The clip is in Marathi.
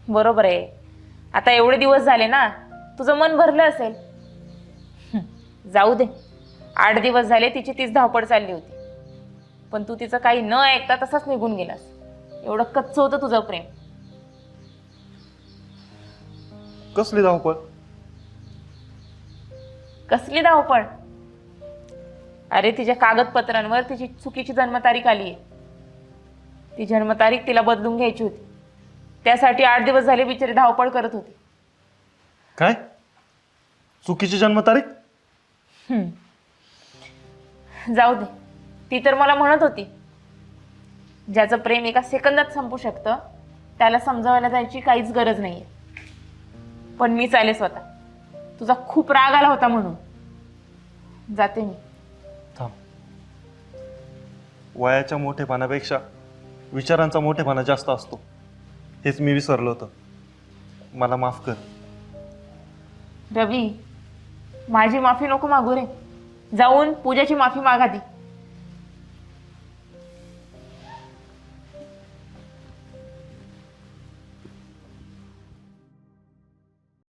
बरोबर आहे. आता एवढे दिवस झाले ना, तुझं मन भरलं असेल. जाऊ दे. 8 दिवस झाले तिची तीच धावपळ चालली होती, पण तू तिचं काही न ऐकता तसाच निघून गेलास. एवढं कच्चं होतं तुझं प्रेम. कसली धावपळ? कसली धावपळ? अरे तिच्या कागदपत्रांवर तिची चुकीची जन्मतारीख आली आहे. ती जन्मतारीख तिला बदलून घ्यायची होती. त्यासाठी 8 दिवस झाले बिचारी धावपळ करत होती. काय? चुकीची जन्मतारीख? जाऊ दे. ती तर मला म्हणत होती, ज्याचं प्रेम एका सेकंदात संपू शकतं त्याला समजावायला जायची काहीच गरज नाहीये. पण मी चाले स्वतः. तुझा खूप राग आला होता म्हणून जाते मी. थांब. वयाच्या मोठेपणापेक्षा विचारांचा मोठेपणा जास्त असतो, हेच मी विसरलो होतं. मला माफ कर. रवी, माझी माफी नको मागू रे. जाऊन पूजाची माफी मागा ती.